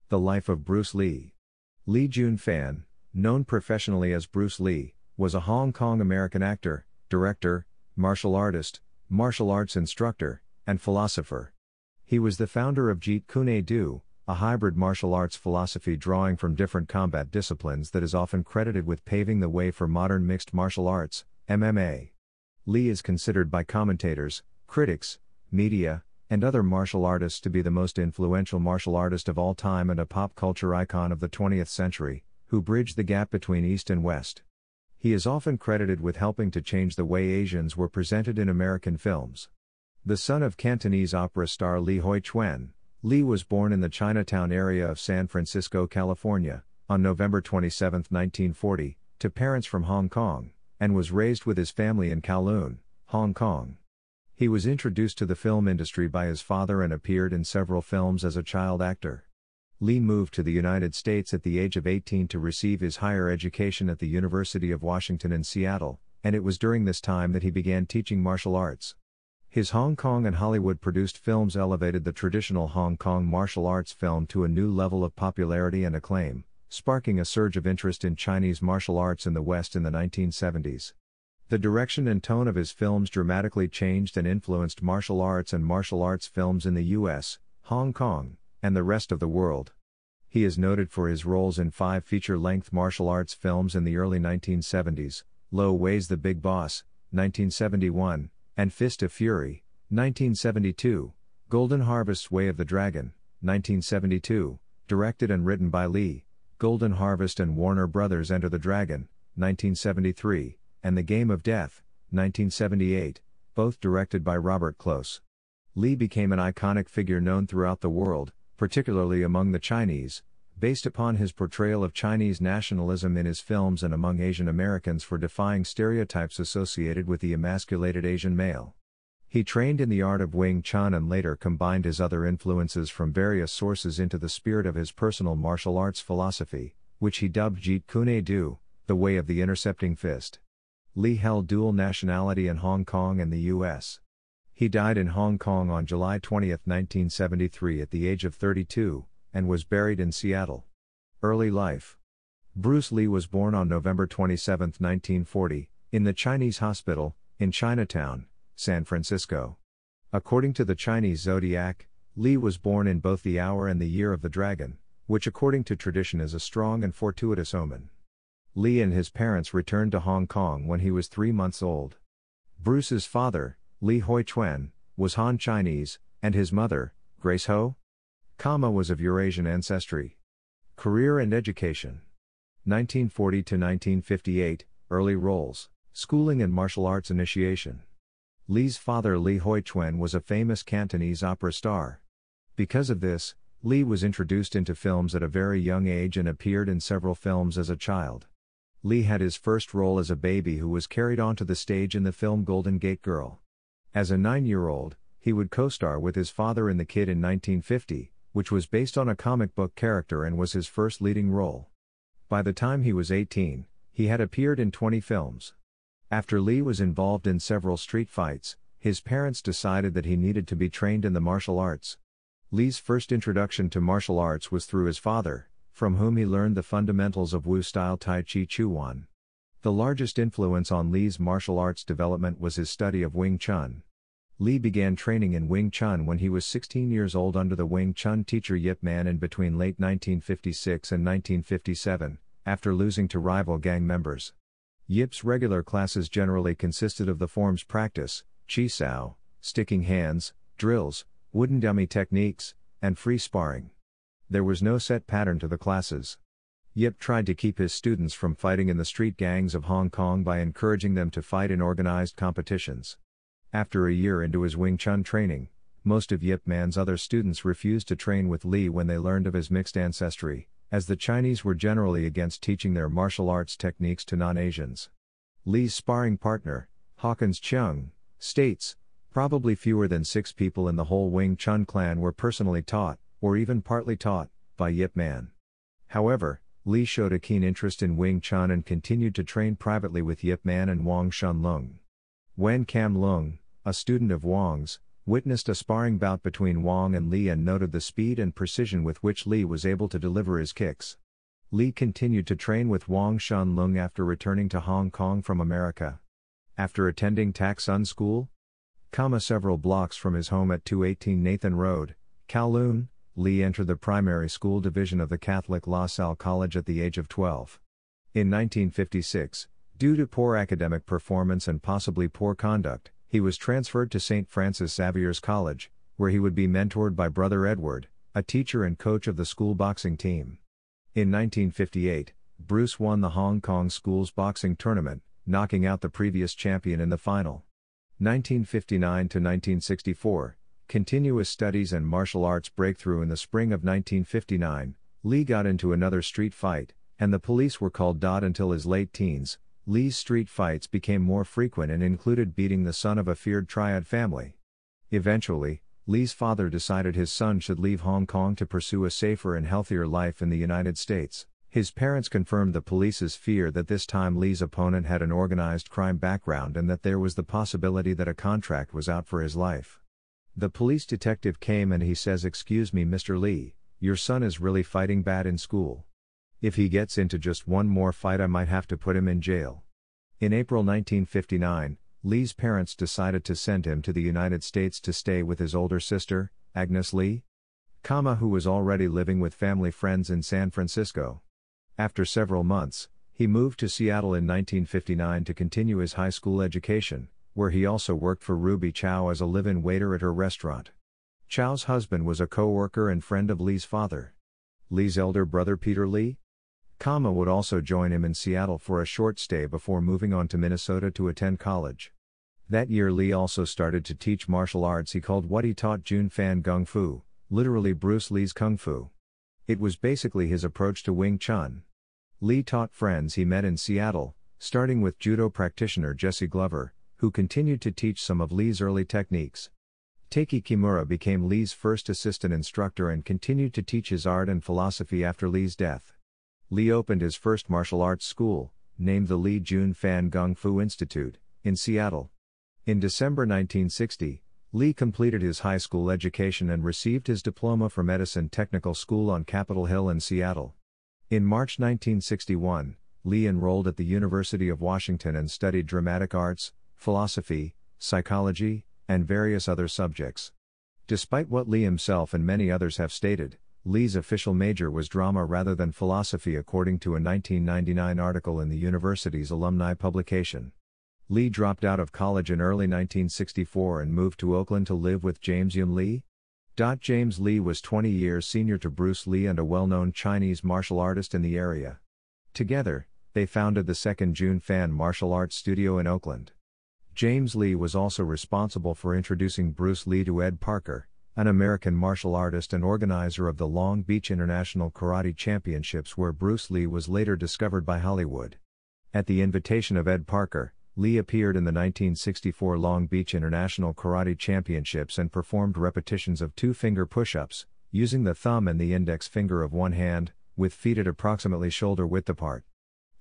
The life of Bruce Lee. Lee Jun Fan, known professionally as Bruce Lee, was a Hong Kong American actor, director, martial artist, martial arts instructor, and philosopher. He was the founder of Jeet Kune Do, a hybrid martial arts philosophy drawing from different combat disciplines that is often credited with paving the way for modern mixed martial arts, MMA. Lee is considered by commentators, critics, media, and other martial artists to be the most influential martial artist of all time and a pop culture icon of the 20th century, who bridged the gap between East and West. He is often credited with helping to change the way Asians were presented in American films. The son of Cantonese opera star Lee Hoi Chuen, Lee was born in the Chinatown area of San Francisco, California, on November 27, 1940, to parents from Hong Kong, and was raised with his family in Kowloon, Hong Kong. He was introduced to the film industry by his father and appeared in several films as a child actor. Lee moved to the United States at the age of 18 to receive his higher education at the University of Washington in Seattle, and it was during this time that he began teaching martial arts. His Hong Kong and Hollywood-produced films elevated the traditional Hong Kong martial arts film to a new level of popularity and acclaim, sparking a surge of interest in Chinese martial arts in the West in the 1970s. The direction and tone of his films dramatically changed and influenced martial arts and martial arts films in the US, Hong Kong, and the rest of the world. He is noted for his roles in 5 feature-length martial arts films in the early 1970s, Lo Wei's The Big Boss, 1971, and Fist of Fury, 1972, Golden Harvest's Way of the Dragon, 1972, directed and written by Lee, Golden Harvest and Warner Brothers Enter the Dragon, 1973, and The Game of Death, 1978, both directed by Robert Close. Lee became an iconic figure known throughout the world, particularly among the Chinese, based upon his portrayal of Chinese nationalism in his films and among Asian Americans for defying stereotypes associated with the emasculated Asian male. He trained in the art of Wing Chun and later combined his other influences from various sources into the spirit of his personal martial arts philosophy, which he dubbed Jeet Kune Do, the way of the intercepting fist. Lee held dual nationality in Hong Kong and the U.S. He died in Hong Kong on July 20, 1973 at the age of 32, and was buried in Seattle. Early life. Bruce Lee was born on November 27, 1940, in the Chinese Hospital, in Chinatown, San Francisco. According to the Chinese zodiac, Lee was born in both the hour and the year of the dragon, which according to tradition is a strong and fortuitous omen. Lee and his parents returned to Hong Kong when he was 3 months old. Bruce's father, Lee Hoi Chuen, was Han Chinese, and his mother, Grace Ho, was of Eurasian ancestry. Career and education. 1940 to 1958, early roles, schooling and martial arts initiation. Lee's father Lee Hoi Chuen was a famous Cantonese opera star. Because of this, Lee was introduced into films at a very young age and appeared in several films as a child. Lee had his first role as a baby who was carried onto the stage in the film Golden Gate Girl. As a 9-year-old, he would co-star with his father in The Kid in 1950, which was based on a comic book character and was his first leading role. By the time he was 18, he had appeared in 20 films. After Lee was involved in several street fights, his parents decided that he needed to be trained in the martial arts. Lee's first introduction to martial arts was through his father, from whom he learned the fundamentals of Wu-style Tai Chi Chuan. The largest influence on Lee's martial arts development was his study of Wing Chun. Lee began training in Wing Chun when he was 16 years old under the Wing Chun teacher Yip Man in between late 1956 and 1957, after losing to rival gang members. Yip's regular classes generally consisted of the forms practice, chi sao, sticking hands, drills, wooden dummy techniques, and free sparring. There was no set pattern to the classes. Yip tried to keep his students from fighting in the street gangs of Hong Kong by encouraging them to fight in organized competitions. After a year into his Wing Chun training, most of Yip Man's other students refused to train with Lee when they learned of his mixed ancestry, as the Chinese were generally against teaching their martial arts techniques to non-Asians. Lee's sparring partner, Hawkins Cheung, states, "Probably fewer than 6 people in the whole Wing Chun clan were personally taught, or even partly taught, by Yip Man." However, Lee showed a keen interest in Wing Chun and continued to train privately with Yip Man and Wang Shun Lung. Wen Kam Lung, a student of Wang's, witnessed a sparring bout between Wang and Lee and noted the speed and precision with which Lee was able to deliver his kicks. Lee continued to train with Wang Shunlung after returning to Hong Kong from America. After attending Tak Sun School, several blocks from his home at 218 Nathan Road, Kowloon, Lee entered the primary school division of the Catholic La Salle College at the age of 12. In 1956, due to poor academic performance and possibly poor conduct, he was transferred to St. Francis Xavier's College, where he would be mentored by Brother Edward, a teacher and coach of the school boxing team. In 1958, Bruce won the Hong Kong Schools boxing tournament, knocking out the previous champion in the final. 1959 to 1964, continuous studies and martial arts breakthrough. In the spring of 1959, Lee got into another street fight, and the police were called. Until his late teens, Lee's street fights became more frequent and included beating the son of a feared triad family. Eventually, Lee's father decided his son should leave Hong Kong to pursue a safer and healthier life in the United States. His parents confirmed the police's fear that this time Lee's opponent had an organized crime background and that there was the possibility that a contract was out for his life. The police detective came and he says, "Excuse me, Mr. Lee, your son is really fighting bad in school. If he gets into just one more fight, I might have to put him in jail." In April 1959, Lee's parents decided to send him to the United States to stay with his older sister, Agnes Lee, who was already living with family friends in San Francisco. After several months, he moved to Seattle in 1959 to continue his high school education, where he also worked for Ruby Chow as a live-in waiter at her restaurant. Chow's husband was a co-worker and friend of Lee's father. Lee's elder brother Peter Lee, would also join him in Seattle for a short stay before moving on to Minnesota to attend college. That year Lee also started to teach martial arts he called what he taught Jun Fan Gung Fu, literally Bruce Lee's Kung Fu. It was basically his approach to Wing Chun. Lee taught friends he met in Seattle, starting with judo practitioner Jesse Glover, who continued to teach some of Lee's early techniques. Taiki Kimura became Lee's first assistant instructor and continued to teach his art and philosophy after Lee's death. Lee opened his first martial arts school, named the Lee Jun Fan Gung Fu Institute, in Seattle. In December 1960, Lee completed his high school education and received his diploma from Edison Technical School on Capitol Hill in Seattle. In March 1961, Lee enrolled at the University of Washington and studied dramatic arts, philosophy, psychology, and various other subjects. Despite what Lee himself and many others have stated, Lee's official major was drama rather than philosophy, according to a 1999 article in the university's alumni publication. Lee dropped out of college in early 1964 and moved to Oakland to live with James Yun Lee. James Lee was 20 years senior to Bruce Lee and a well-known Chinese martial artist in the area. Together, they founded the second Jun Fan Martial Arts Studio in Oakland. James Lee was also responsible for introducing Bruce Lee to Ed Parker, an American martial artist and organizer of the Long Beach International Karate Championships, where Bruce Lee was later discovered by Hollywood. At the invitation of Ed Parker, Lee appeared in the 1964 Long Beach International Karate Championships and performed repetitions of two-finger push-ups, using the thumb and the index finger of one hand, with feet at approximately shoulder-width apart.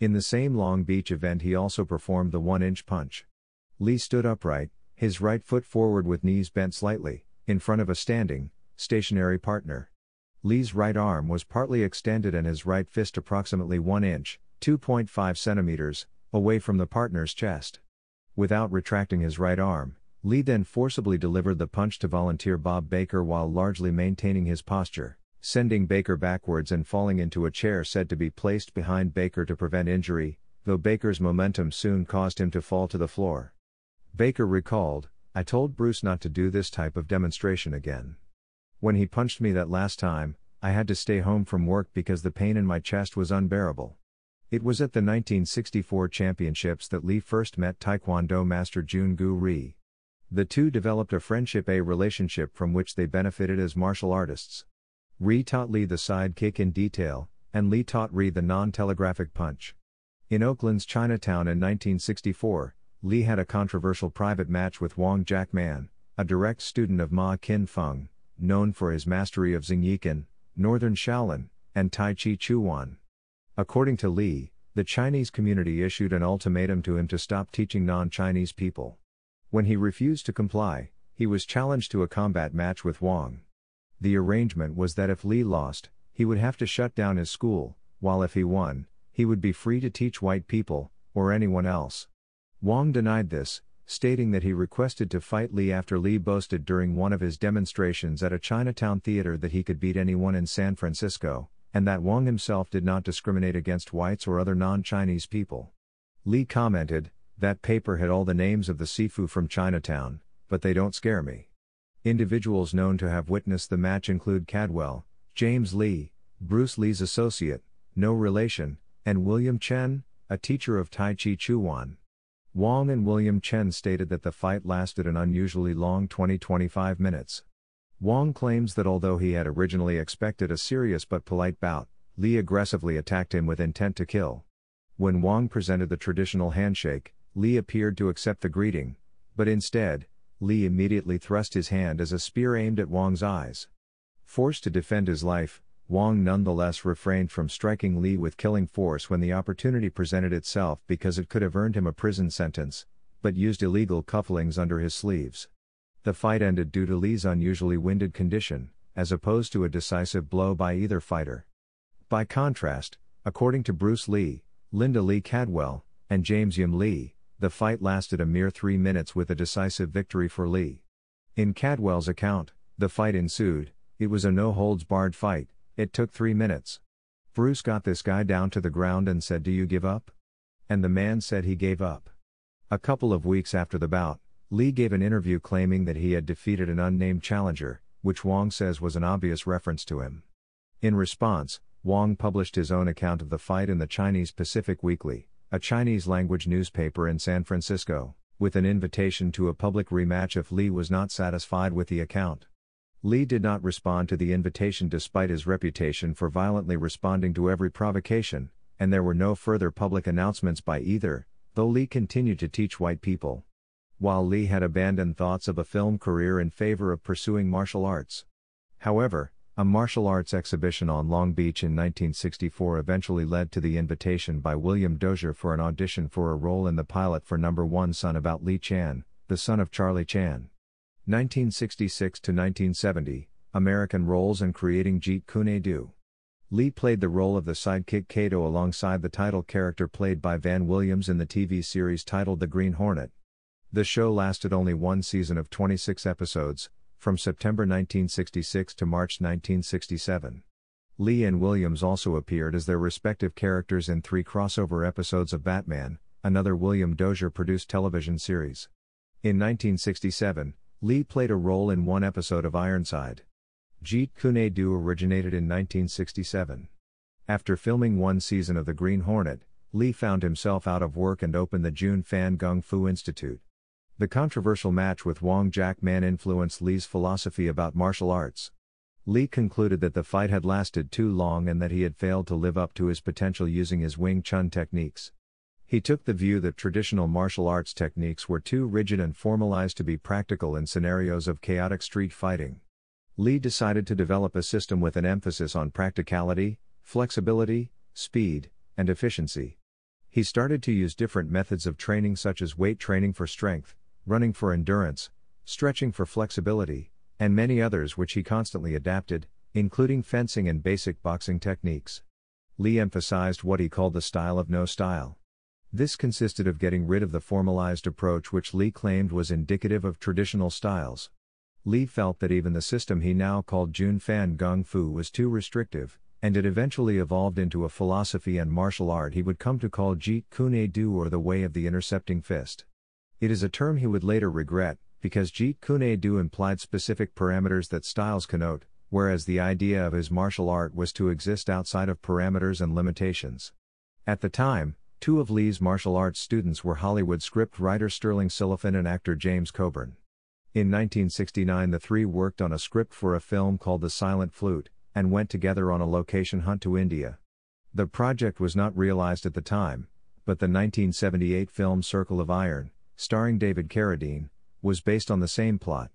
In the same Long Beach event he also performed the one-inch punch. Lee stood upright, his right foot forward with knees bent slightly, in front of a standing, stationary partner. Lee's right arm was partly extended and his right fist approximately 1 inch, 2.5 centimeters, away from the partner's chest. Without retracting his right arm, Lee then forcibly delivered the punch to volunteer Bob Baker while largely maintaining his posture, sending Baker backwards and falling into a chair said to be placed behind Baker to prevent injury, though Baker's momentum soon caused him to fall to the floor. Baker recalled, "I told Bruce not to do this type of demonstration again. When he punched me that last time, I had to stay home from work because the pain in my chest was unbearable." It was at the 1964 championships that Lee first met Taekwondo master Jun Gu Ri. The two developed a relationship from which they benefited as martial artists. Ri taught Lee the side kick in detail, and Lee taught Ri the non-telegraphic punch. In Oakland's Chinatown in 1964, Lee had a controversial private match with Wang Jackman, a direct student of Ma Kin Feng, known for his mastery of Xingyikan, Northern Shaolin, and Tai Chi Chuan. According to Lee, the Chinese community issued an ultimatum to him to stop teaching non-Chinese people. When he refused to comply, He was challenged to a combat match with Wong. The arrangement was that if Lee lost, he would have to shut down his school, while if he won, he would be free to teach white people, or anyone else. Wong denied this, stating that he requested to fight Lee after Lee boasted during one of his demonstrations at a Chinatown theater that he could beat anyone in San Francisco, and that Wong himself did not discriminate against whites or other non-Chinese people. Lee commented, "That paper had all the names of the Sifu from Chinatown, but they don't scare me." Individuals known to have witnessed the match include Cadwell, James Lee, Bruce Lee's associate, no relation, and William Chen, a teacher of Tai Chi Chuan. Wong and William Chen stated that the fight lasted an unusually long 20-25 minutes. Wong claims that although he had originally expected a serious but polite bout, Lee aggressively attacked him with intent to kill. When Wong presented the traditional handshake, Lee appeared to accept the greeting, but instead, Lee immediately thrust his hand as a spear aimed at Wong's eyes. Forced to defend his life, Wong nonetheless refrained from striking Lee with killing force when the opportunity presented itself because it could have earned him a prison sentence, but used illegal cufflinks under his sleeves. The fight ended due to Lee's unusually winded condition, as opposed to a decisive blow by either fighter. By contrast, according to Bruce Lee, Linda Lee Cadwell, and James Yim Lee, the fight lasted a mere 3 minutes with a decisive victory for Lee. In Cadwell's account, the fight ensued, it was a no-holds-barred fight, it took 3 minutes. Bruce got this guy down to the ground and said, "Do you give up?" And the man said he gave up. A couple of weeks after the bout, Lee gave an interview claiming that he had defeated an unnamed challenger, which Wong says was an obvious reference to him. In response, Wong published his own account of the fight in the Chinese Pacific Weekly, a Chinese-language newspaper in San Francisco, with an invitation to a public rematch if Lee was not satisfied with the account. Lee did not respond to the invitation despite his reputation for violently responding to every provocation, and there were no further public announcements by either, though Lee continued to teach white people. While Lee had abandoned thoughts of a film career in favor of pursuing martial arts. However, a martial arts exhibition on Long Beach in 1964 eventually led to the invitation by William Dozier for an audition for a role in the pilot for No. 1 Son about Lee Chan, the son of Charlie Chan. 1966 to 1970, American Roles and Creating Jeet Kune Do. Lee played the role of the sidekick Kato alongside the title character played by Van Williams in the TV series titled The Green Hornet. The show lasted only one season of 26 episodes, from September 1966 to March 1967. Lee and Williams also appeared as their respective characters in 3 crossover episodes of Batman, another William Dozier-produced television series. In 1967, Lee played a role in 1 episode of Ironside. Jeet Kune Do originated in 1967. After filming 1 season of The Green Hornet, Lee found himself out of work and opened the Jun Fan Gung Fu Institute. The controversial match with Wong Jack Man influenced Lee's philosophy about martial arts. Lee concluded that the fight had lasted too long and that he had failed to live up to his potential using his Wing Chun techniques. He took the view that traditional martial arts techniques were too rigid and formalized to be practical in scenarios of chaotic street fighting. Lee decided to develop a system with an emphasis on practicality, flexibility, speed, and efficiency. He started to use different methods of training such as weight training for strength, running for endurance, stretching for flexibility, and many others which he constantly adapted, including fencing and basic boxing techniques. Lee emphasized what he called the style of no style. This consisted of getting rid of the formalized approach which Lee claimed was indicative of traditional styles. Lee felt that even the system he now called Jun Fan Gung Fu was too restrictive, and it eventually evolved into a philosophy and martial art he would come to call Jeet Kune Do, or the way of the intercepting fist. It is a term he would later regret, because Jeet Kune Do implied specific parameters that styles connote, whereas the idea of his martial art was to exist outside of parameters and limitations. At the time, 2 of Lee's martial arts students were Hollywood script writer Sterling Silliphant and actor James Coburn. In 1969 the 3 worked on a script for a film called The Silent Flute, and went together on a location hunt to India. The project was not realized at the time, but the 1978 film Circle of Iron, starring David Carradine, was based on the same plot.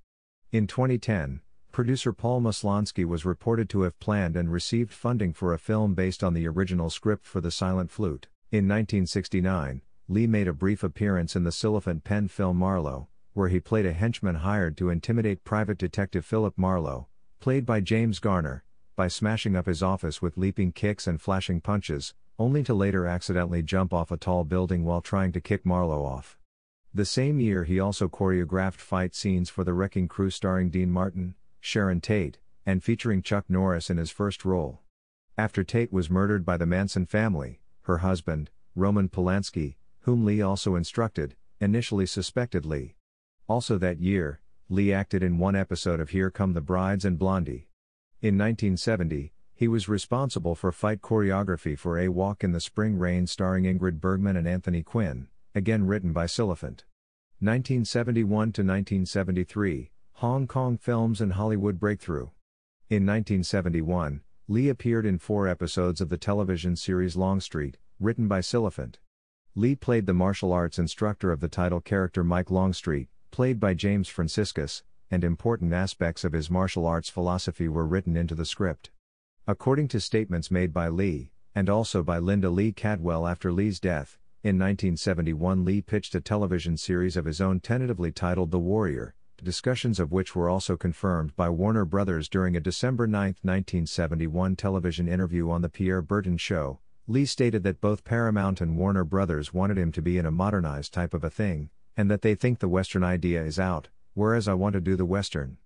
In 2010, producer Paul Maslonsky was reported to have planned and received funding for a film based on the original script for The Silent Flute. In 1969, Lee made a brief appearance in the Silliphant penned film Marlowe, where he played a henchman hired to intimidate Private Detective Philip Marlowe, played by James Garner, by smashing up his office with leaping kicks and flashing punches, only to later accidentally jump off a tall building while trying to kick Marlowe off. The same year he also choreographed fight scenes for The Wrecking Crew starring Dean Martin, Sharon Tate, and featuring Chuck Norris in his first role. After Tate was murdered by the Manson family, her husband, Roman Polanski, whom Lee also instructed, initially suspected Lee. Also that year, Lee acted in one episode of Here Come the Brides and Blondie. In 1970, he was responsible for fight choreography for A Walk in the Spring Rain starring Ingrid Bergman and Anthony Quinn, again written by Silliphant. 1971 to 1973, Hong Kong Films and Hollywood Breakthrough. In 1971, Lee appeared in 4 episodes of the television series Longstreet, written by Silliphant. Lee played the martial arts instructor of the title character Mike Longstreet, played by James Franciscus, and important aspects of his martial arts philosophy were written into the script. According to statements made by Lee, and also by Linda Lee Cadwell after Lee's death, in 1971 Lee pitched a television series of his own tentatively titled The Warrior, discussions of which were also confirmed by Warner Brothers during a December 9, 1971 television interview on The Pierre Berton Show. Lee stated that both Paramount and Warner Brothers wanted him to be in a modernized type of a thing, and that they think the Western idea is out, whereas I want to do the Western.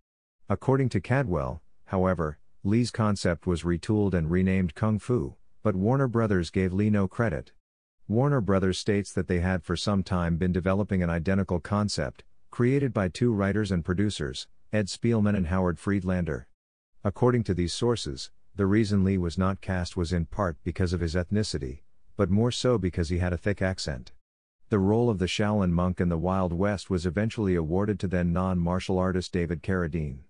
According to Cadwell, however, Lee's concept was retooled and renamed Kung Fu, but Warner Brothers gave Lee no credit. Warner Brothers states that they had for some time been developing an identical concept, created by 2 writers and producers, Ed Spielman and Howard Friedlander. According to these sources, the reason Lee was not cast was in part because of his ethnicity, but more so because he had a thick accent. The role of the Shaolin monk in the Wild West was eventually awarded to then non-martial artist David Carradine.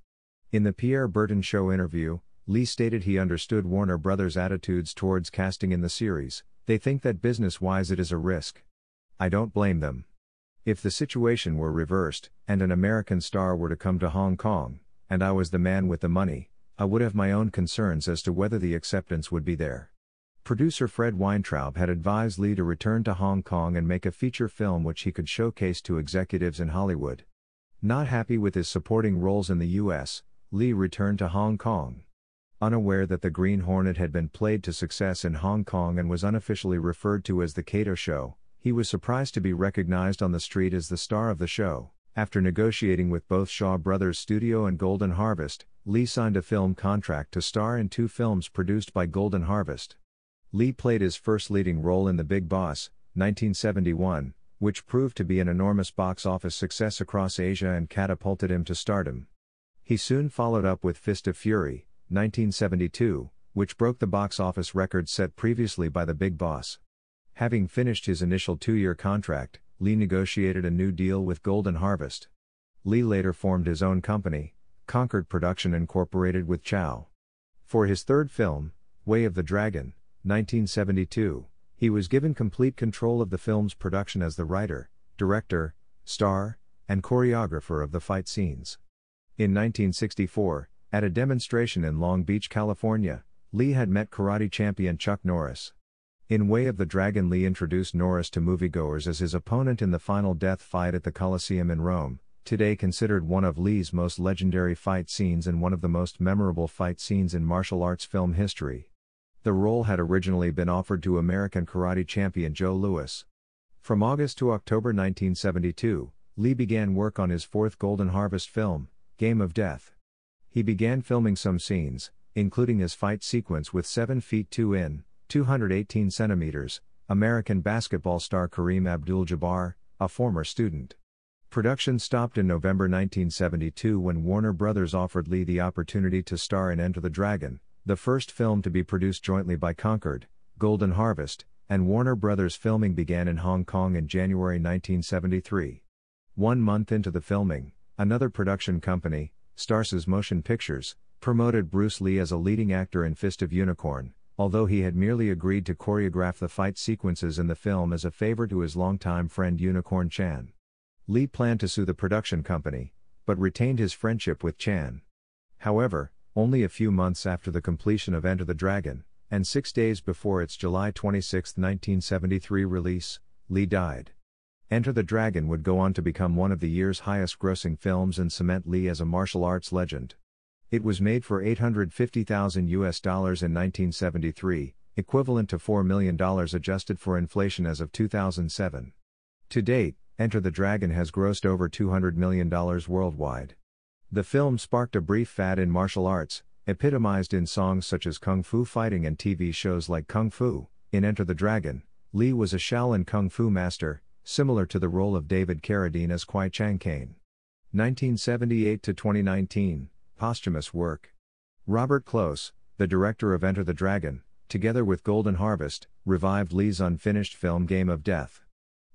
In the Pierre Berton Show interview, Lee stated he understood Warner Brothers' attitudes towards casting in the series. They think that business-wise it is a risk. I don't blame them. If the situation were reversed, and an American star were to come to Hong Kong, and I was the man with the money, I would have my own concerns as to whether the acceptance would be there. Producer Fred Weintraub had advised Lee to return to Hong Kong and make a feature film which he could showcase to executives in Hollywood. Not happy with his supporting roles in the U.S., Lee returned to Hong Kong. Unaware that The Green Hornet had been played to success in Hong Kong and was unofficially referred to as The Kato Show, he was surprised to be recognized on the street as the star of the show. After negotiating with both Shaw Brothers Studio and Golden Harvest, Lee signed a film contract to star in 2 films produced by Golden Harvest. Lee played his first leading role in The Big Boss, 1971, which proved to be an enormous box office success across Asia and catapulted him to stardom. He soon followed up with Fist of Fury, 1972, which broke the box office record set previously by The Big Boss. Having finished his initial 2-year contract, Lee negotiated a new deal with Golden Harvest. Lee later formed his own company, Concord Production Incorporated with Chow. For his third film, Way of the Dragon, 1972, he was given complete control of the film's production as the writer, director, star, and choreographer of the fight scenes. In 1964, at a demonstration in Long Beach, California, Lee had met karate champion Chuck Norris. In Way of the Dragon, Lee introduced Norris to moviegoers as his opponent in the final death fight at the Colosseum in Rome, today considered one of Lee's most legendary fight scenes and one of the most memorable fight scenes in martial arts film history. The role had originally been offered to American karate champion Joe Louis. From August to October 1972, Lee began work on his 4th Golden Harvest film, Game of Death. He began filming some scenes, including his fight sequence with 7 feet 2 in, 218 centimeters, American basketball star Kareem Abdul-Jabbar, a former student. Production stopped in November 1972 when Warner Brothers offered Lee the opportunity to star in Enter the Dragon, the first film to be produced jointly by Concord, Golden Harvest, and Warner Brothers. Filming began in Hong Kong in January 1973. 1 month into the filming, another production company, Starsis Motion Pictures, promoted Bruce Lee as a leading actor in Fist of Unicorn, although he had merely agreed to choreograph the fight sequences in the film as a favor to his longtime friend Unicorn Chan. Lee planned to sue the production company, but retained his friendship with Chan. However, only a few months after the completion of Enter the Dragon, and 6 days before its July 26, 1973 release, Lee died. Enter the Dragon would go on to become one of the year's highest-grossing films and cement Lee as a martial arts legend. It was made for $850,000 in 1973, equivalent to $4 million adjusted for inflation as of 2007. To date, Enter the Dragon has grossed over $200 million worldwide. The film sparked a brief fad in martial arts, epitomized in songs such as Kung Fu Fighting and TV shows like Kung Fu. In Enter the Dragon, Lee was a Shaolin Kung Fu master, similar to the role of David Carradine as Kwai Chang Caine. 1978 to 2019, posthumous work. Robert Close, the director of Enter the Dragon, together with Golden Harvest, revived Lee's unfinished film Game of Death.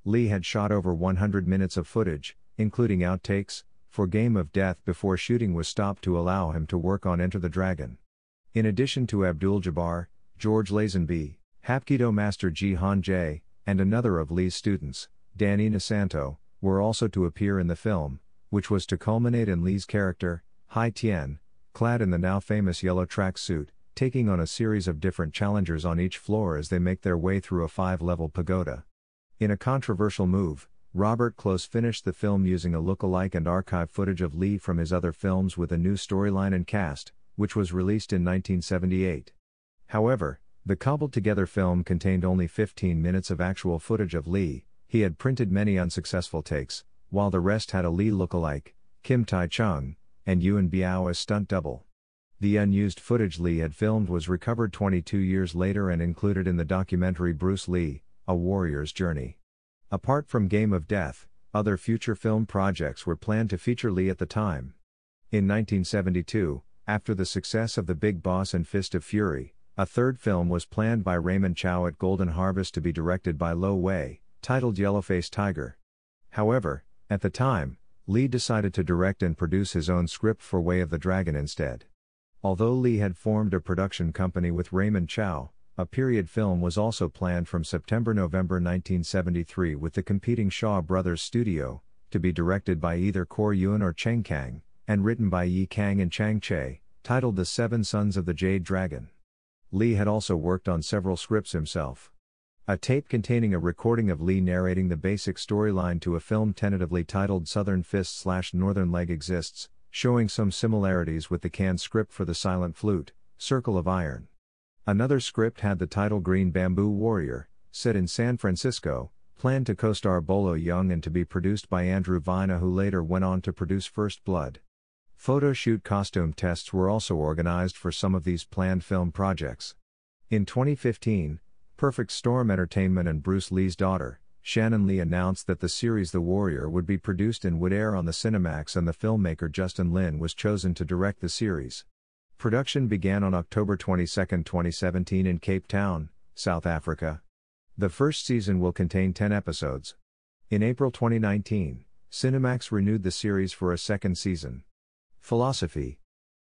Lee had shot over 100 minutes of footage, including outtakes, for Game of Death before shooting was stopped to allow him to work on Enter the Dragon. In addition to Abdul-Jabbar, George Lazenby, Hapkido master Ji Han Jae, and another of Lee's students, Dan Inosanto, were also to appear in the film, which was to culminate in Lee's character, Hai Tien, clad in the now famous yellow tracksuit, taking on a series of different challengers on each floor as they make their way through a 5-level pagoda. In a controversial move, Robert Close finished the film using a look-alike and archive footage of Lee from his other films with a new storyline and cast, which was released in 1978. However, the cobbled-together film contained only 15 minutes of actual footage of Lee. He had printed many unsuccessful takes, while the rest had a Lee look-alike, Kim Tai-chung, and Yuan Biao as stunt double. The unused footage Lee had filmed was recovered 22 years later and included in the documentary Bruce Lee, A Warrior's Journey. Apart from Game of Death, other future film projects were planned to feature Lee at the time. In 1972, after the success of The Big Boss and Fist of Fury, a third film was planned by Raymond Chow at Golden Harvest to be directed by Lo Wei, titled Yellowface Tiger. However, at the time, Lee decided to direct and produce his own script for Way of the Dragon instead. Although Lee had formed a production company with Raymond Chow, a period film was also planned from September-November 1973 with the competing Shaw Brothers studio, to be directed by either Kor Yuen or Cheng Kang, and written by Yi Kang and Chang Che, titled The Seven Sons of the Jade Dragon. Lee had also worked on several scripts himself. A tape containing a recording of Lee narrating the basic storyline to a film tentatively titled Southern Fist/Northern Leg exists, showing some similarities with the canned script for The Silent Flute, Circle of Iron. Another script had the title Green Bamboo Warrior, set in San Francisco, planned to co-star Bolo Yeung and to be produced by Andrew Vina, who later went on to produce First Blood. Photo shoot costume tests were also organized for some of these planned film projects. In 2015, Perfect Storm Entertainment and Bruce Lee's daughter, Shannon Lee, announced that the series The Warrior would be produced and would air on the Cinemax, and the filmmaker Justin Lin was chosen to direct the series. Production began on October 22, 2017 in Cape Town, South Africa. The first season will contain 10 episodes. In April 2019, Cinemax renewed the series for a second season. Philosophy.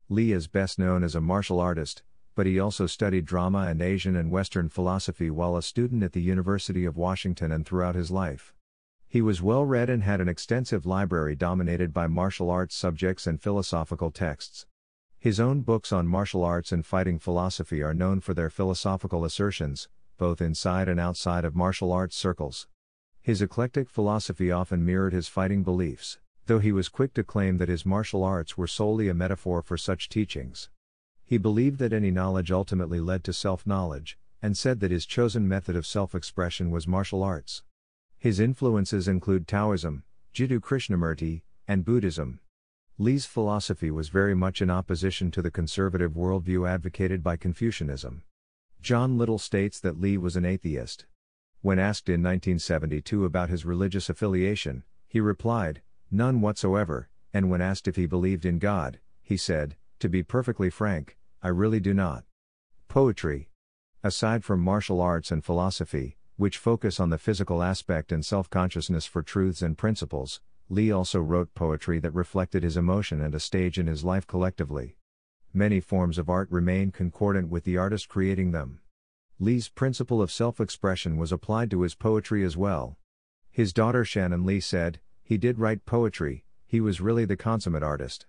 Lee is best known as a martial artist, but he also studied drama and Asian and Western philosophy while a student at the University of Washington and throughout his life. He was well-read and had an extensive library dominated by martial arts subjects and philosophical texts. His own books on martial arts and fighting philosophy are known for their philosophical assertions, both inside and outside of martial arts circles. His eclectic philosophy often mirrored his fighting beliefs, though he was quick to claim that his martial arts were solely a metaphor for such teachings. He believed that any knowledge ultimately led to self-knowledge, and said that his chosen method of self-expression was martial arts. His influences include Taoism, Jiddu Krishnamurti, and Buddhism. Lee's philosophy was very much in opposition to the conservative worldview advocated by Confucianism. John Little states that Lee was an atheist. When asked in 1972 about his religious affiliation, he replied, "None whatsoever," and when asked if he believed in God, he said, "To be perfectly frank, I really do not." Poetry. Aside from martial arts and philosophy, which focus on the physical aspect and self-consciousness for truths and principles, Lee also wrote poetry that reflected his emotion and a stage in his life collectively. Many forms of art remain concordant with the artist creating them. Lee's principle of self-expression was applied to his poetry as well. His daughter Shannon Lee said, "He did write poetry, he was really the consummate artist."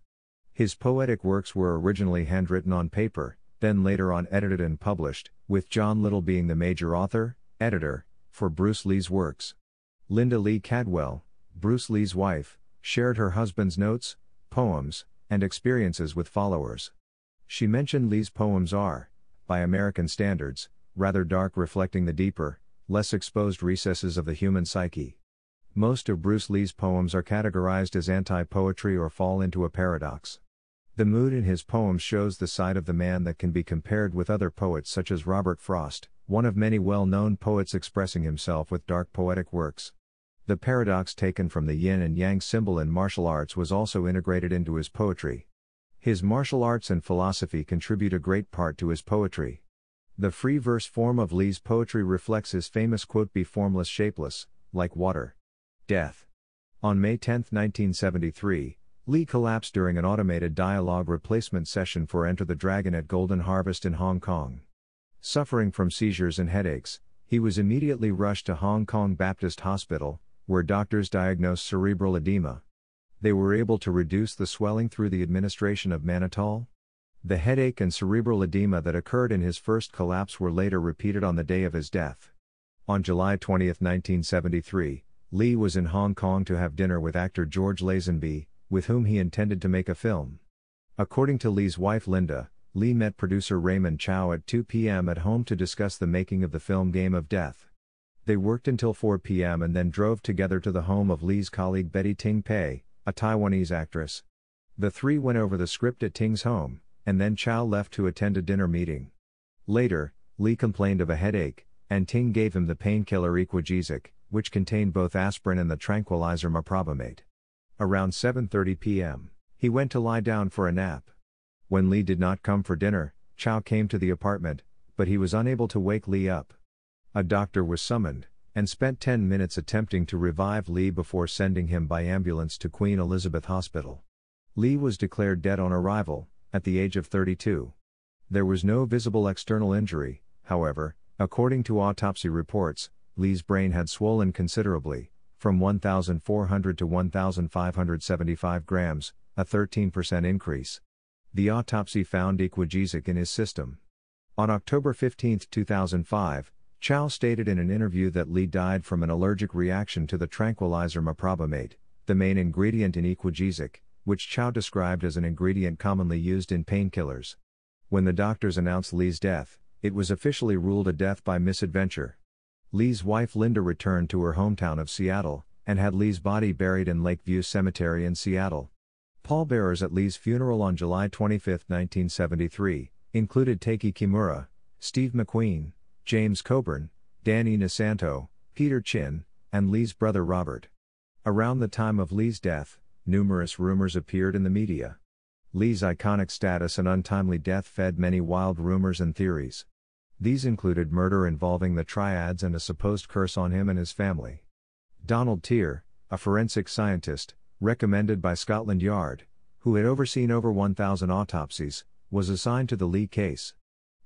His poetic works were originally handwritten on paper, then later on edited and published, with John Little being the major author, editor, for Bruce Lee's works. Linda Lee Cadwell, Bruce Lee's wife, shared her husband's notes, poems, and experiences with followers. She mentioned Lee's poems are, by American standards, rather dark, reflecting the deeper, less exposed recesses of the human psyche. Most of Bruce Lee's poems are categorized as anti-poetry or fall into a paradox. The mood in his poems shows the side of the man that can be compared with other poets such as Robert Frost, one of many well-known poets expressing himself with dark poetic works. The paradox taken from the yin and yang symbol in martial arts was also integrated into his poetry. His martial arts and philosophy contribute a great part to his poetry. The free verse form of Lee's poetry reflects his famous quote, "Be formless, shapeless, like water." Death. On May 10, 1973, Lee collapsed during an automated dialogue replacement session for Enter the Dragon at Golden Harvest in Hong Kong. Suffering from seizures and headaches, he was immediately rushed to Hong Kong Baptist Hospital, where doctors diagnosed cerebral edema. They were able to reduce the swelling through the administration of mannitol. The headache and cerebral edema that occurred in his first collapse were later repeated on the day of his death. On July 20, 1973, Lee was in Hong Kong to have dinner with actor George Lazenby, with whom he intended to make a film. According to Lee's wife Linda, Lee met producer Raymond Chow at 2 p.m. at home to discuss the making of the film Game of Death. They worked until 4 p.m. and then drove together to the home of Lee's colleague Betty Ting Pei, a Taiwanese actress. The three went over the script at Ting's home, and then Chow left to attend a dinner meeting. Later, Lee complained of a headache, and Ting gave him the painkiller Equagesic, which contained both aspirin and the tranquilizer meprobamate. Around 7:30 p.m., he went to lie down for a nap. When Lee did not come for dinner, Chow came to the apartment, but he was unable to wake Lee up. A doctor was summoned, and spent 10 minutes attempting to revive Lee before sending him by ambulance to Queen Elizabeth Hospital. Lee was declared dead on arrival, at the age of 32. There was no visible external injury, however, according to autopsy reports. Lee's brain had swollen considerably, from 1,400 to 1,575 grams, a 13% increase. The autopsy found Equagesic in his system. On October 15, 2005, Chow stated in an interview that Lee died from an allergic reaction to the tranquilizer meprobamate, the main ingredient in Equagesic, which Chow described as an ingredient commonly used in painkillers. When the doctors announced Lee's death, it was officially ruled a death by misadventure. Lee's wife Linda returned to her hometown of Seattle, and had Lee's body buried in Lakeview Cemetery in Seattle. Pallbearers at Lee's funeral on July 25, 1973, included Taiki Kimura, Steve McQueen, James Coburn, Danny Nisanto, Peter Chin, and Lee's brother Robert. Around the time of Lee's death, numerous rumors appeared in the media. Lee's iconic status and untimely death fed many wild rumors and theories. These included murder involving the triads and a supposed curse on him and his family. Donald Tier, a forensic scientist, recommended by Scotland Yard, who had overseen over 1,000 autopsies, was assigned to the Lee case.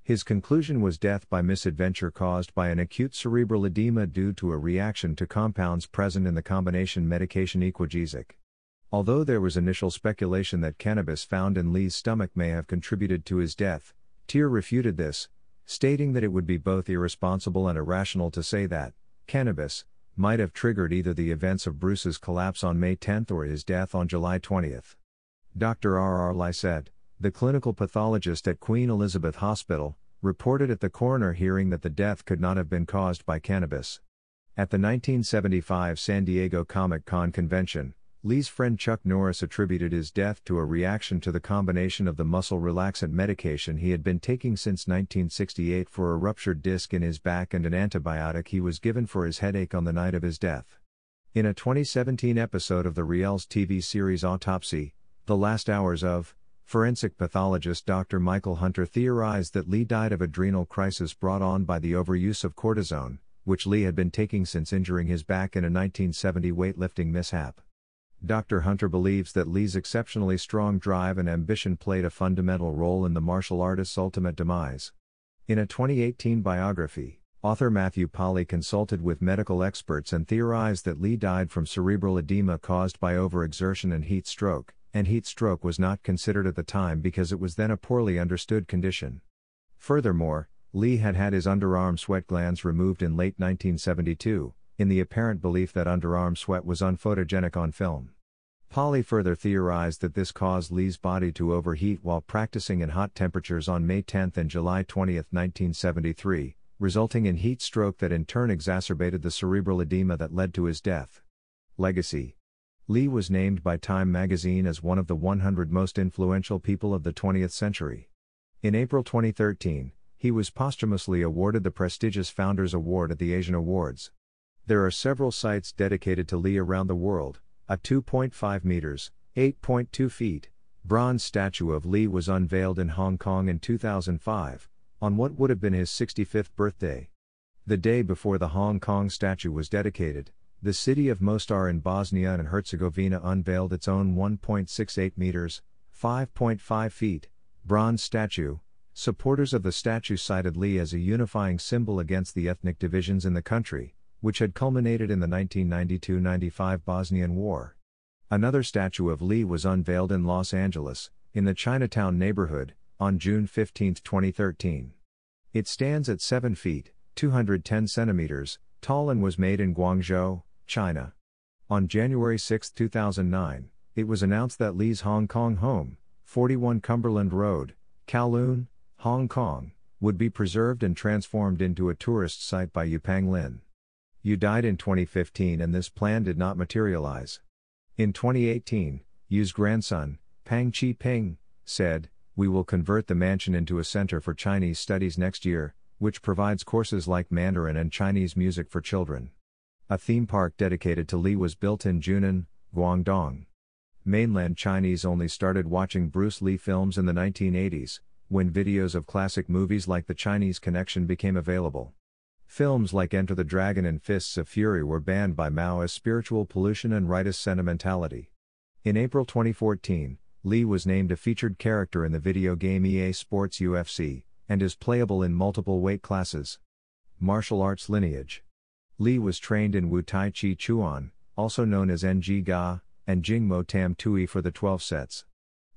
His conclusion was death by misadventure caused by an acute cerebral edema due to a reaction to compounds present in the combination medication Equagesic. Although there was initial speculation that cannabis found in Lee's stomach may have contributed to his death, Tier refuted this, stating that it would be both irresponsible and irrational to say that cannabis might have triggered either the events of Bruce's collapse on May 10 or his death on July 20. Dr. R. Lysette, the clinical pathologist at Queen Elizabeth Hospital, reported at the coroner hearing that the death could not have been caused by cannabis. At the 1975 San Diego Comic-Con convention, Lee's friend Chuck Norris attributed his death to a reaction to the combination of the muscle relaxant medication he had been taking since 1968 for a ruptured disc in his back and an antibiotic he was given for his headache on the night of his death. In a 2017 episode of the Riel's TV series Autopsy, The Last Hours of, forensic pathologist Dr. Michael Hunter theorized that Lee died of adrenal crisis brought on by the overuse of cortisone, which Lee had been taking since injuring his back in a 1970 weightlifting mishap. Dr. Hunter believes that Lee's exceptionally strong drive and ambition played a fundamental role in the martial artist's ultimate demise. In a 2018 biography, author Matthew Polly consulted with medical experts and theorized that Lee died from cerebral edema caused by overexertion and heat stroke was not considered at the time because it was then a poorly understood condition. Furthermore, Lee had had his underarm sweat glands removed in late 1972, in the apparent belief that underarm sweat was unphotogenic on film. Polly further theorized that this caused Lee's body to overheat while practicing in hot temperatures on May 10 and July 20, 1973, resulting in heat stroke that in turn exacerbated the cerebral edema that led to his death. Legacy. Lee was named by Time magazine as one of the 100 most influential people of the 20th century. In April 2013, he was posthumously awarded the prestigious Founders Award at the Asian Awards. There are several sites dedicated to Lee around the world. A 2.5 meters, 8.2 feet, bronze statue of Lee was unveiled in Hong Kong in 2005, on what would have been his 65th birthday. The day before the Hong Kong statue was dedicated, the city of Mostar in Bosnia and Herzegovina unveiled its own 1.68 meters, 5.5 feet, bronze statue. Supporters of the statue cited Lee as a unifying symbol against the ethnic divisions in the country, which had culminated in the 1992-95 Bosnian War. Another statue of Lee was unveiled in Los Angeles, in the Chinatown neighborhood, on June 15, 2013. It stands at 7 feet, 210 centimeters, tall and was made in Guangzhou, China. On January 6, 2009, it was announced that Lee's Hong Kong home, 41 Cumberland Road, Kowloon, Hong Kong, would be preserved and transformed into a tourist site by Yupang Lin. Yu died in 2015 and this plan did not materialize. In 2018, Yu's grandson, Pang Chi-ping, said, "We will convert the mansion into a center for Chinese studies next year, which provides courses like Mandarin and Chinese music for children." A theme park dedicated to Lee was built in Junan, Guangdong. Mainland Chinese only started watching Bruce Lee films in the 1980s, when videos of classic movies like The Chinese Connection became available. Films like Enter the Dragon and Fists of Fury were banned by Mao as spiritual pollution and rightist sentimentality. In April 2014, Lee was named a featured character in the video game EA Sports UFC, and is playable in multiple weight classes. Martial arts lineage. Lee was trained in Wu Tai Chi Chuan, also known as Ng Ga, and Jing Mo Tam Tui for the 12 sets.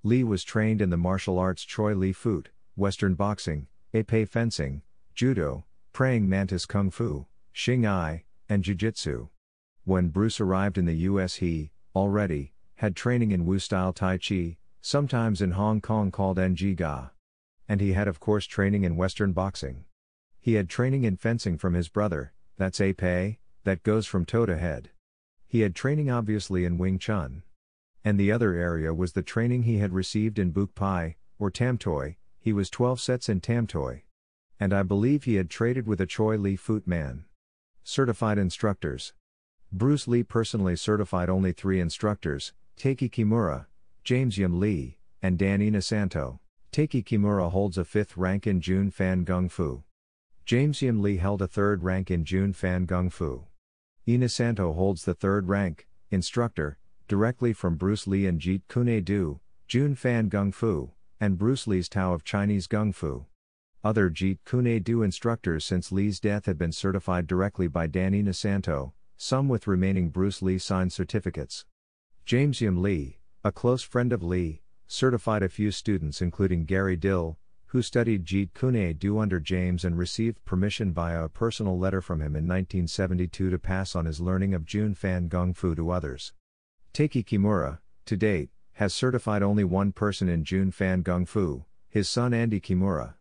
Lee was trained in the martial arts Choi Li Foot, Western boxing, Epee fencing, Judo, Praying Mantis Kung Fu, Xing Ai, and Jiu-Jitsu. When Bruce arrived in the US he, already, had training in Wu-style Tai Chi, sometimes in Hong Kong called Ng Ga. And he had of course training in Western boxing. He had training in fencing from his brother, that's Epee, that goes from toe to head. He had training obviously in Wing Chun. And the other area was the training he had received in Buk Pai, or Tam Toi, he was 12 sets in Tam Toi. And I believe he had traded with a Choi Li Foot man. Certified instructors. Bruce Lee personally certified only 3 instructors, Taiki Kimura, James Yim Lee, and Dan Inosanto. Taiki Kimura holds a 5th rank in Jun Fan Gung Fu. James Yim Lee held a 3rd rank in Jun Fan Gung Fu. Inosanto holds the 3rd rank, instructor, directly from Bruce Lee and Jeet Kune Do, Jun Fan Gung Fu, and Bruce Lee's Tao of Chinese Gung Fu. Other Jeet Kune Do instructors since Lee's death had been certified directly by Dan Inosanto, some with remaining Bruce Lee signed certificates. James Yim Lee, a close friend of Lee, certified a few students including Gary Dill, who studied Jeet Kune Do under James and received permission via a personal letter from him in 1972 to pass on his learning of Jun Fan Gung Fu to others. Taiki Kimura, to date, has certified only one person in Jun Fan Gung Fu, his son Andy Kimura.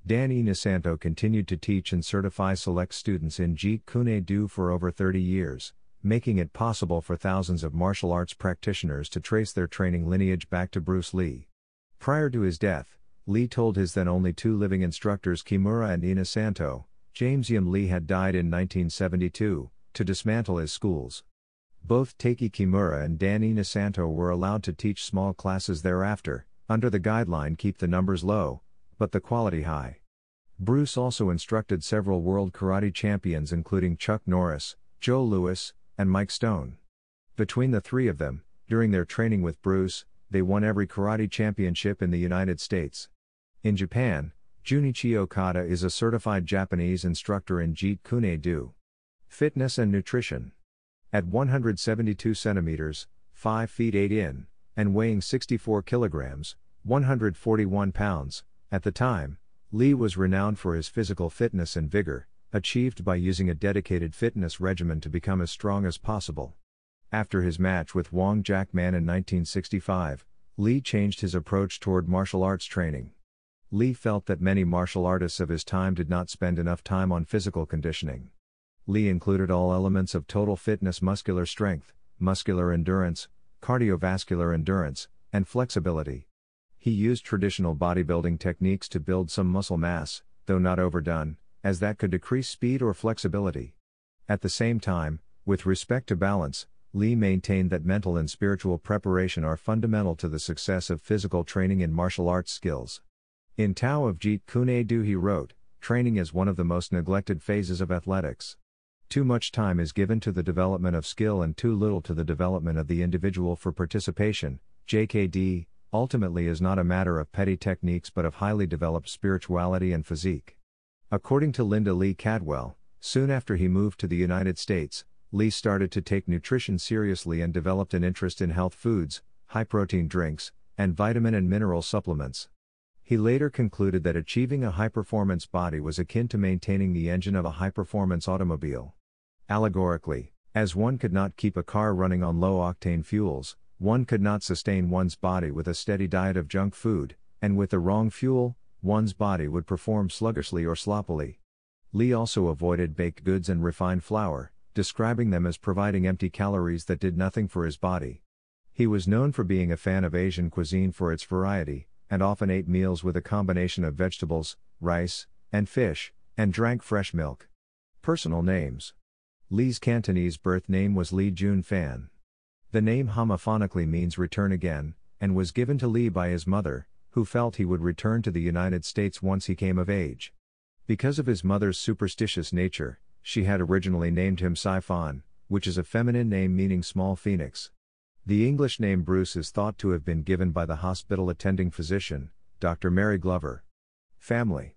Dan Inosanto continued to teach and certify select students in Jeet Kune Do for over 30 years, making it possible for thousands of martial arts practitioners to trace their training lineage back to Bruce Lee. Prior to his death, Lee told his then only 2 living instructors Kimura and Inosanto, James Yim Lee had died in 1972, to dismantle his schools. Both Taiki Kimura and Dan Inosanto were allowed to teach small classes thereafter, under the guideline keep the numbers low, but the quality high. Bruce also instructed several world karate champions including Chuck Norris, Joe Louis, and Mike Stone. Between the 3 of them, during their training with Bruce, they won every karate championship in the United States. In Japan, Junichi Okada is a certified Japanese instructor in Jeet Kune Do. Fitness and nutrition. At 172 centimeters, 5 feet 8 in, and weighing 64 kilograms, 141 pounds, at the time, Lee was renowned for his physical fitness and vigor, achieved by using a dedicated fitness regimen to become as strong as possible. After his match with Wang Jackman in 1965, Lee changed his approach toward martial arts training. Lee felt that many martial artists of his time did not spend enough time on physical conditioning. Lee included all elements of total fitness: muscular strength, muscular endurance, cardiovascular endurance, and flexibility. He used traditional bodybuilding techniques to build some muscle mass, though not overdone, as that could decrease speed or flexibility. At the same time, with respect to balance, Lee maintained that mental and spiritual preparation are fundamental to the success of physical training in martial arts skills. In Tao of Jeet Kune Do he wrote, "Training is one of the most neglected phases of athletics. Too much time is given to the development of skill and too little to the development of the individual for participation. JKD, ultimately is not a matter of petty techniques but of highly developed spirituality and physique." According to Linda Lee Cadwell, soon after he moved to the United States, Lee started to take nutrition seriously and developed an interest in health foods, high-protein drinks, and vitamin and mineral supplements. He later concluded that achieving a high-performance body was akin to maintaining the engine of a high-performance automobile. Allegorically, as one could not keep a car running on low-octane fuels, one could not sustain one's body with a steady diet of junk food, and with the wrong fuel, one's body would perform sluggishly or sloppily. Lee also avoided baked goods and refined flour, describing them as providing empty calories that did nothing for his body. He was known for being a fan of Asian cuisine for its variety, and often ate meals with a combination of vegetables, rice, and fish, and drank fresh milk. Personal names. Lee's Cantonese birth name was Lee Jun Fan. The name homophonically means return again, and was given to Lee by his mother, who felt he would return to the United States once he came of age. Because of his mother's superstitious nature, she had originally named him Siphon, which is a feminine name meaning small phoenix. The English name Bruce is thought to have been given by the hospital attending physician, Dr. Mary Glover. Family.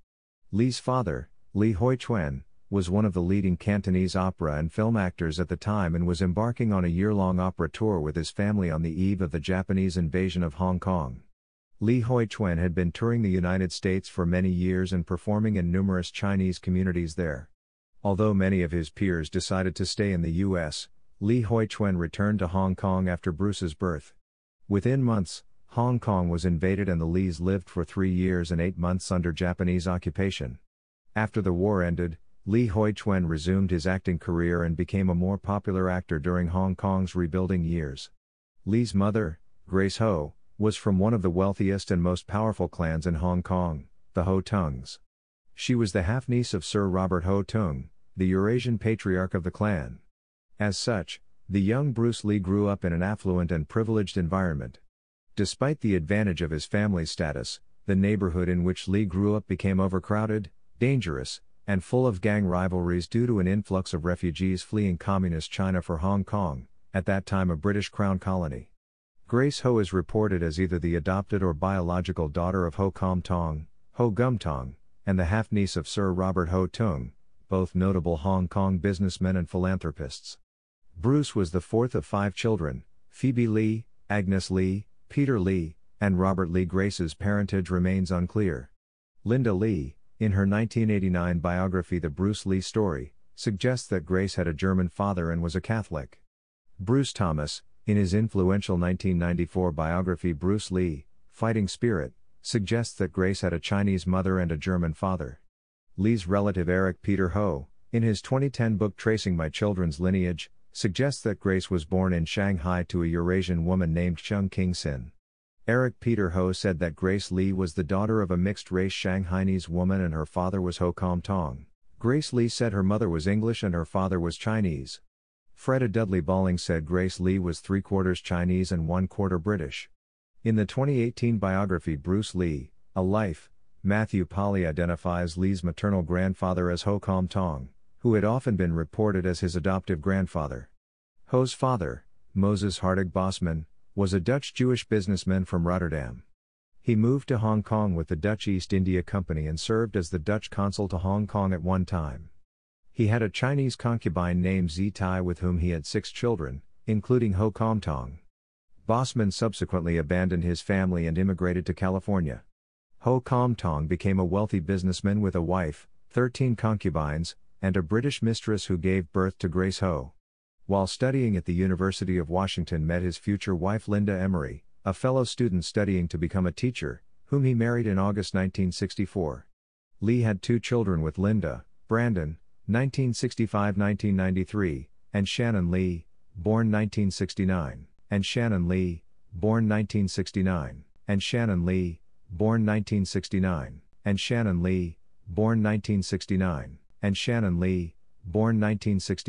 Lee's father, Lee Hoi Chuen, was one of the leading Cantonese opera and film actors at the time and was embarking on a year-long opera tour with his family on the eve of the Japanese invasion of Hong Kong. Lee Hoi Chuen had been touring the United States for many years and performing in numerous Chinese communities there. Although many of his peers decided to stay in the U.S., Lee Hoi Chuen returned to Hong Kong after Bruce's birth. Within months, Hong Kong was invaded and the Lees lived for 3 years and 8 months under Japanese occupation. After the war ended, Lee Hoi Chuen resumed his acting career and became a more popular actor during Hong Kong's rebuilding years. Lee's mother, Grace Ho, was from one of the wealthiest and most powerful clans in Hong Kong, the Ho Tungs. She was the half-niece of Sir Robert Ho Tung, the Eurasian patriarch of the clan. As such, the young Bruce Lee grew up in an affluent and privileged environment. Despite the advantage of his family's status, the neighborhood in which Lee grew up became overcrowded, dangerous, and full of gang rivalries due to an influx of refugees fleeing communist China for Hong Kong, at that time a British Crown colony. Grace Ho is reported as either the adopted or biological daughter of Ho Kam Tong, Ho Gum Tong, and the half-niece of Sir Robert Ho Tung, both notable Hong Kong businessmen and philanthropists. Bruce was the fourth of 5 children: Phoebe Lee, Agnes Lee, Peter Lee, and Robert Lee. Grace's parentage remains unclear. Linda Lee, in her 1989 biography The Bruce Lee Story, suggests that Grace had a German father and was a Catholic. Bruce Thomas, in his influential 1994 biography Bruce Lee, Fighting Spirit, suggests that Grace had a Chinese mother and a German father. Lee's relative Eric Peter Ho, in his 2010 book Tracing My Children's Lineage, suggests that Grace was born in Shanghai to a Eurasian woman named Chung King Sin. Eric Peter Ho said that Grace Lee was the daughter of a mixed-race Shanghainese woman and her father was Ho Kam Tong. Grace Lee said her mother was English and her father was Chinese. Freda Dudley Balling said Grace Lee was 3/4 Chinese and 1/4 British. In the 2018 biography Bruce Lee, A Life, Matthew Polly identifies Lee's maternal grandfather as Ho Kam Tong, who had often been reported as his adoptive grandfather. Ho's father, Moses Hartig Bosman, was a Dutch Jewish businessman from Rotterdam. He moved to Hong Kong with the Dutch East India Company and served as the Dutch consul to Hong Kong at one time. He had a Chinese concubine named Zi Tai with whom he had 6 children, including Ho Kam Tong. Bosman subsequently abandoned his family and immigrated to California. Ho Kam Tong became a wealthy businessman with a wife, 13 concubines, and a British mistress who gave birth to Grace Ho. While studying at the University of Washington, met his future wife Linda Emery, a fellow student studying to become a teacher, whom he married in August 1964. Lee had 2 children with Linda, Brandon, 1965-1993, and Shannon Lee, born 1969, and Shannon Lee, born 1969, and Shannon Lee, born 1969, and Shannon Lee, born 1969, and Shannon Lee, born 1969.